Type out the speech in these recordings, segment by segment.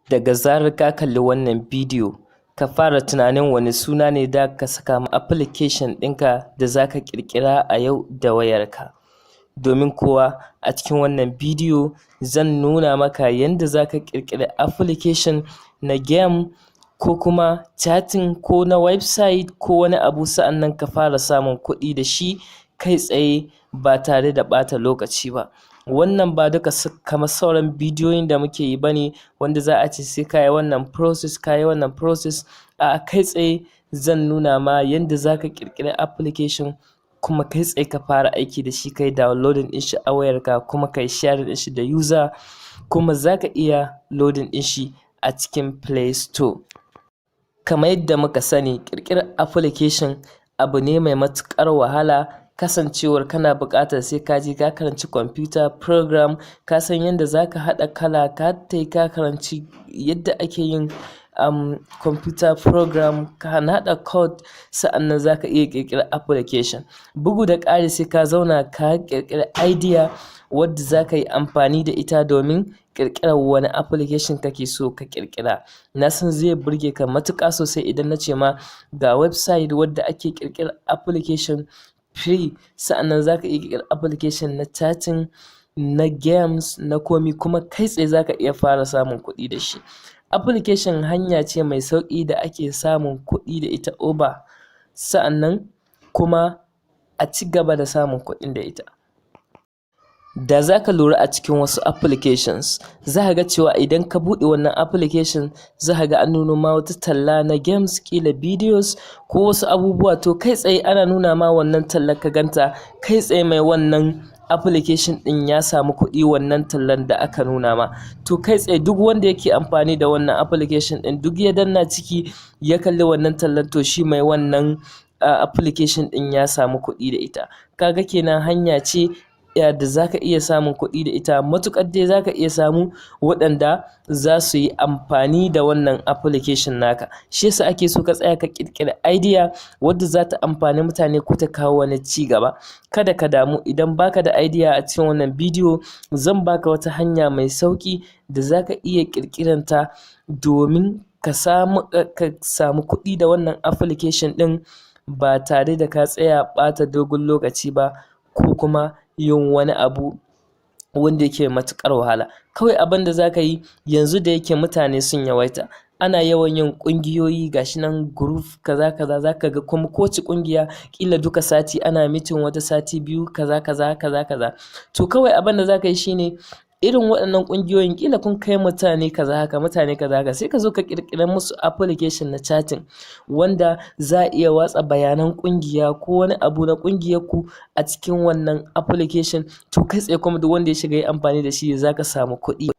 Daga zarar ka kalli wannan bidiyo, ka fara tunanin wani suna ne da ka saka ma application ɗinka da za ka ƙirƙira a yau da wayarka. Domin kuwa a cikin wannan bidiyo zan nuna maka yadda za ka ƙirƙiri application na game ko kuma chatting ko na website ko wani abu, sa'annan ka fara samun kuɗi da shi kai tsaye ba tare da ɓata lokaci ba. Wannan ba duka kamar sauran bidiyoyin da muke yi bane wanda za a ce sai ka yi wannan process, a kai tsaye zan nuna ma yadda za ka ƙirƙiri application kuma kai tsaye ka fara aiki da shi, kai downloading ɗin shi a wayarka kuma kai sharing ɗin shi da user, kuma za ka iya loading ɗin shi a cikin Play Store. Kamar yadda muka sani, ƙirƙirar application abu ne mai matuƙar wahala, kasancewar kana buƙatar sai ka je ka karanci computer program, ka san yadda za ka haɗa kala, ka karanci yadda ake yin computer program, ka haɗa code, sa'annan za ka iya ƙirƙirar application. Bugu da ƙari sai ka zauna ka ƙirƙiri idea wadda za ka yi amfani da ita domin ƙirƙirar wani application kake so ka ƙirƙira. Na san zai burge ka matuƙa sosai idan na ce ma ga website wadda ake ƙirƙirar application free, sa'annan za ka iya ƙirƙirar application na chatting, na games, na komi, kuma kai tsaye za ka iya fara samun kuɗi da shi. Application hanya ce mai sauƙi da ake samun kuɗi da ita sa'annan kuma a ci gaba da samun kuɗin da ita. Da za ka lura a cikin wasu applications, za ka ga cewa idan ka buɗe wannan application za ka ga an nuno ma wata talla na games, ƙila videos ko wasu abubuwa, to kai tsaye ana nuna ma wannan tallar ka ganta, kai tsaye mai wannan application ɗin ya samu kuɗi wannan tallan da aka nuna ma. To kai tsaye duk wanda yake amfani da wannan application ɗin, duk ya danna ciki ya kalli wannan tallan, to shi mai wannan application ɗin ya samu kuɗi da ita. Kaga kenan hanya ce da za ka iya samun kuɗi da ita, matuƙar dai za ka iya samu waɗanda za su yi amfani da wannan application naka. Shi yasa ake so ka tsaya ka ƙirƙiri idea wadda za ta amfani mutane ko ta kawo wani ci gaba. Kada ka damu idan baka da idea a cikin wannan bidiyo, zan baka wata hanya mai sauƙi da za ka iya ƙirƙiranta domin ka samu kuɗi da wannan application ɗin ba tare da ka tsaya ɓata dogon lokaci ba ko kuma yin wani abu wanda yake matuƙar wahala. Kawai abin da za ka yi yanzu, da yake mutane sun yawaita, ana yawan yin ƙungiyoyi, gashi nan group kaza za ka ga kuma kowace ƙungiya ƙila duka sati ana meeting, wata sati biyu kaza. To kawai abin da za ka yi shine irin waɗannan ƙungiyoyin ƙila kun kai mutane kaza haka, sai ka zo ka ƙirƙira musu application na chatting wanda za a iya watsa bayanan ƙungiya ko wani abu na ƙungiyarku a cikin wannan application. To kai tsaye kuma duk wanda ya shiga yi amfani da shi za ka samu kuɗi.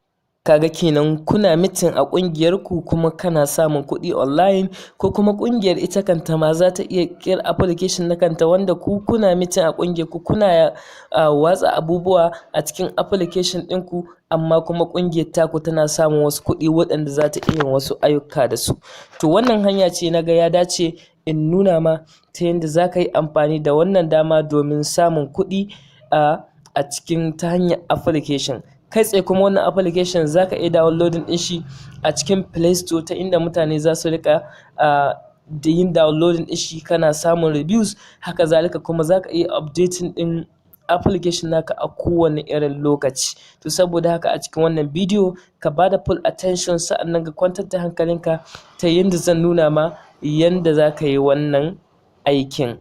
Kaga kenan kuna mitin a ƙungiyarku kuma kana samun kuɗi online, ko kuma ƙungiyar ita kanta ma za ta iya ƙirƙirar application na kanta wanda kuna mitin a ƙungiyarku, kuna watsa abubuwa a cikin application ɗinku, amma kuma ƙungiyar taku tana samun wasu kuɗi waɗanda za ta iya yin wasu ayyuka da su. To wannan hanya ce na ga ya dace in nuna ma ta yadda za ka yi amfani da wannan dama domin samun kuɗi a cikin ta hanyar application. Kai tsaye kuma wannan application za ka iya downloading ɗin shi a cikin Play Store, ta inda mutane za su riƙa da yin downloading ɗin shi, kana samun reviews. Haka zalika kuma za ka iya updating ɗin application naka a kowane irin lokaci. To saboda haka a cikin wannan bidiyo ka ba da full attention, sa'annan ka kwantar da hankalinka ta yadda zan nuna ma yadda za ka yi wannan aikin.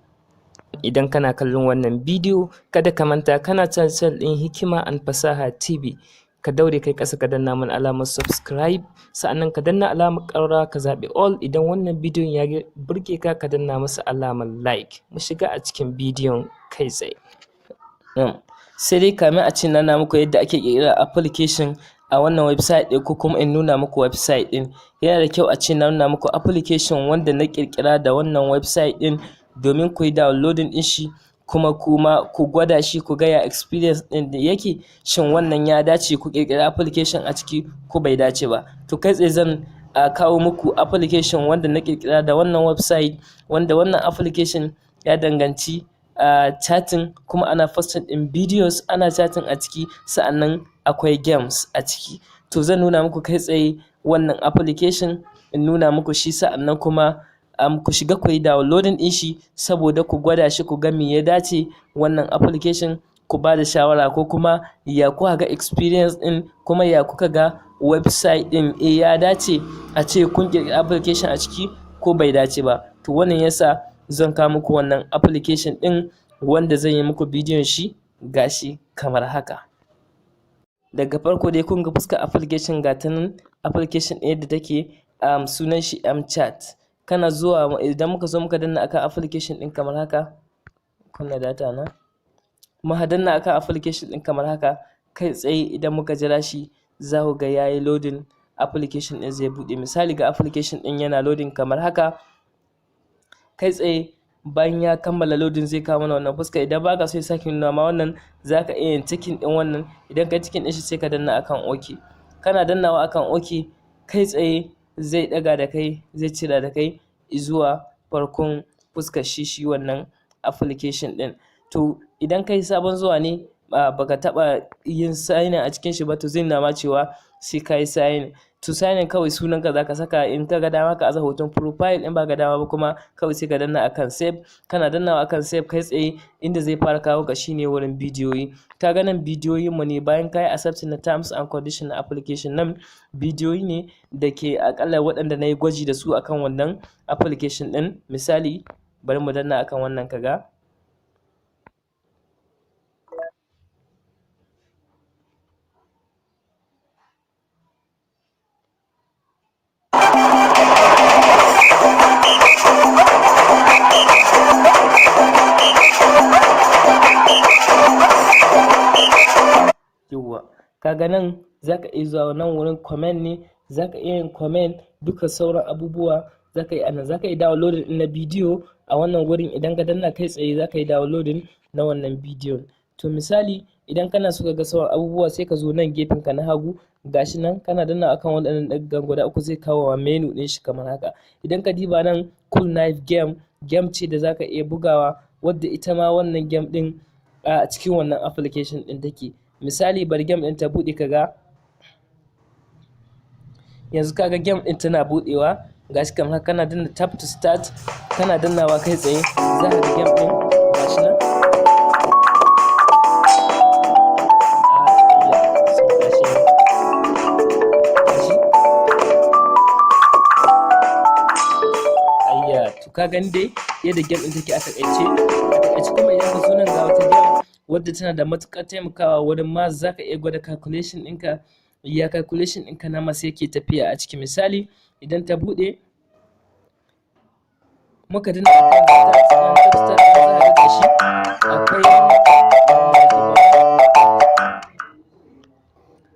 Idan kana kallon wannan bidiyo, kada ka manta kana channel ɗin Hikima Fasaha TV, ka daure kai ƙasa ka danna mana alamar subscribe, sa'annan ka danna alamar ƙararrawa ka zaɓi all. Idan wannan bidiyon ya burge ka, ka danna masa alamar like. Mu shiga a cikin bidiyon kai tsaye. Sai dai kamin a ce na muku yadda ake ƙirƙirar application a wannan website ɗin, ko kuma in nuna muku website ɗin, yana da kyau a ce na nuna muku application wanda na ƙirƙira da wannan website ɗin domin ku yi downloading ɗin shi, kuma ku gwada shi ku ga ya experience ɗin da yake, shin wannan ya dace ku ƙirƙiri application a ciki ko bai dace ba. To kai tsaye zan kawo muku application wanda na ƙirƙira da wannan website, wanda wannan application ya danganci chatting, kuma ana posting ɗin videos, ana chatting a ciki, sa'annan akwai games a ciki. To zan nuna muku kai tsaye wannan application in nuna muku shi, sa'annan kuma ku shiga ku yi downloading din shi saboda ku gwada shi ku ga me ya dace wannan application, ku ba da shawara ko kuma ya kuka ga experience din, kuma ya kuka ga website din ya dace a ce kun kirkiri application a ciki ko bai dace ba. To wannan yasa zan kawo muku wannan application din wanda zan yi muku bidiyon shi gashi kamar haka. Daga farko dai kun ga fuskar application ga ta nan, application ɗin yadda take sunan shi chat. Kana zuwa idan muka zo muka danna akan application ɗin kamar haka, kunna data na, muka danna akan application ɗin kamar haka, kai tsaye idan muka jira shi za ku ga yayi loading, application ɗin zai buɗe. Misali ga application ɗin yana loading kamar haka, kai tsaye bayan ya kammala loading zai kawo mana wannan fuska. Idan baka so ya sake nuna ma wannan, zaka iya yin cikin din wannan. Idan ka cikin din shi sai ka danna akan OK. Kana dannawa akan OK, kai tsaye zai daga da kai, zai cira da kai zuwa farkon fuskar shi wannan application din. To idan kai sabon zuwa ne baka taba yin sign a cikin shi ba, to zai nuna ma cewa sai ka yi sign. To sign kawai sunanka zaka saka, in ka ga dama ka aza hoton profile, in ba ga dama ba kuma kawai sai ka danna akan save. Kana dannawa akan save, kai tsaye inda zai fara kawo ka shine wurin bidiyoyi. Ka ga nan bidiyoyin mu ne, bayan ka yi accepting na terms and condition na application, nan bidiyoyi ne da ke akalla waɗanda na yi gwaji da su akan wannan application ɗin. Misali bari mu danna akan wannan kaga. Kaga nan zaka iya zuwa nan wurin comment ne, zaka iya yin comment, duka sauran abubuwa zaka yi anan. Zaka yi downloading na bidiyo a wannan wurin, idan ka danna kai tsaye zaka yi downloading na wannan bidiyon. To misali idan kana so ka ga sauran abubuwa sai ka zo nan gefen ka na hagu, gashi nan kana danna akan waɗannan ɗaggan guda uku zai kawo wa menu ɗin shi kamar haka. Idan ka diba nan cool knife game ce da zaka iya bugawa, wadda ita ma wannan game ɗin a cikin wannan application ɗin take. Misali bari game ɗin ta buɗe kaga, yanzu kaga game ɗin tana buɗewa gashi kamar haka. Kana danna tap to start, kana dannawa kai tsaye za ka ga game ɗin gashi nan. To ka gani dai yadda game ɗin take a takaice. Kuma idan ka zo nan ga wata game wadda tana da matuƙar taimakawa wurin ma zaka iya gwada calculation ɗinka, ya calculation ɗinka na maths yake tafiya a ciki. Misali idan ta buɗe muka danna akan start da shi,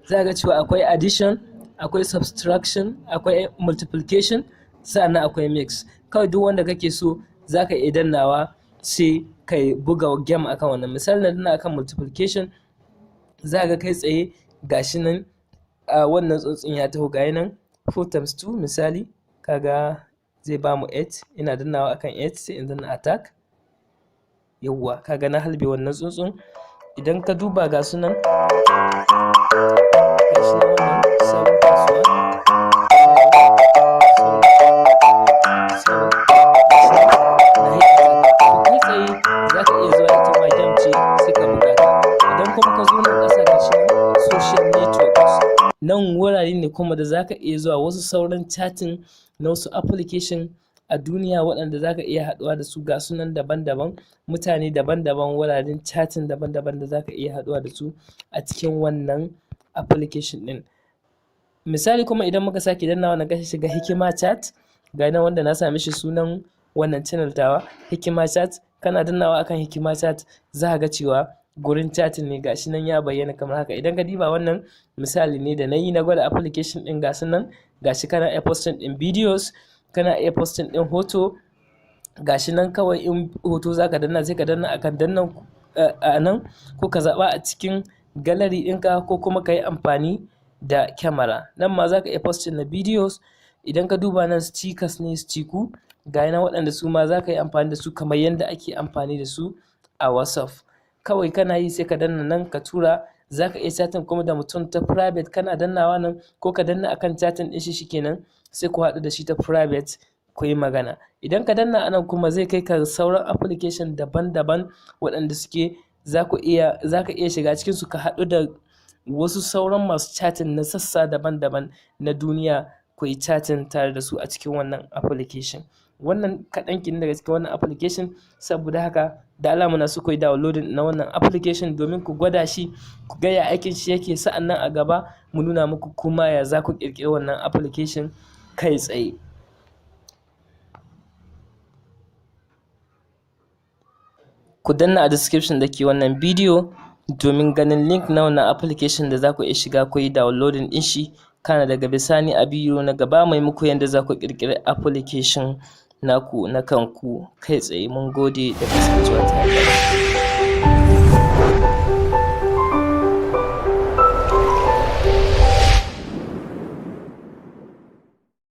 za ga cewa akwai addition, akwai subtraction, akwai multiplication, sannan akwai mix. Kawai duk wanda kake so zaka iya dannawa sai kai buga game akan wannan. Misali na danna akan multiplication, za ga kai tsaye gashi nan wannan tsuntsun ya taho gayi nan 4 times 2 misali, kaga zai bamu 8. Ina dannawa akan 8 sai in danna attack. Yawwa kaga na halbe wannan tsuntsun. Idan ka duba ga sunan gashi nan wannan 7 plus 1 nan wurare ne kuma da zaka iya zuwa wasu sauran chatting na wasu application a duniya waɗanda zaka iya haɗuwa da su, ga sunan daban-daban, mutane daban-daban, wuraren chatting daban-daban da zaka iya haɗuwa da su a cikin wannan application ɗin. Misali kuma idan muka sake dannawa na gashi shiga Hikima chat, ga nan wanda na sami shi sunan wannan channel tawa Hikima chat. Kana dannawa akan Hikima chat za ga cewa gurin chatting ne, gashi nan ya bayyana kamar haka. Idan ka diba wannan misali ne da nayi na gwada application din, gashi nan gashi kana iya posting din videos, kana iya posting din hoto, gashi nan kawai in hoto zaka danna sai ka danna akan dannan nan, ko ka zaba a cikin gallery ɗinka ko kuma ka yi amfani da camera. Nan ma zaka iya posting na videos. Idan ka duba nan stickers ne, stiku ga nan waɗanda su ma zaka yi amfani da su kamar yadda ake amfani da su a WhatsApp. Kawai kana yi sai ka danna nan ka tura zaka iya chatting kuma da mutum ta private, kana dannawa nan ko ka danna akan chatting din shi, shikenan sai ku haɗu da shi ta private ku yi magana. Idan ka danna anan kuma zai kai ka sauran application daban-daban waɗanda suke zaka iya shiga cikin su ka haɗu da wasu sauran masu chatting na sassa daban-daban na duniya, ku yi chatting tare da su a cikin wannan application. Wannan kaɗan kenan daga cikin wannan application, saboda haka da Allah muna so ku yi downloading na wannan application domin ku gwada shi, ku ga ya aikin shi yake, sa'annan a gaba mu nuna muku kuma ya za ku ƙirƙiri wannan application kai tsaye. Ku danna a description da ke wannan bidiyo domin ganin link na wannan application da za ku iya shiga ku yi downloading ɗin shi, kana daga bisani a bidiyo na gaba mai muku yadda za ku ƙirƙiri application naku na kanku kai tsaye. Mun gode da kasancewa tare da mu.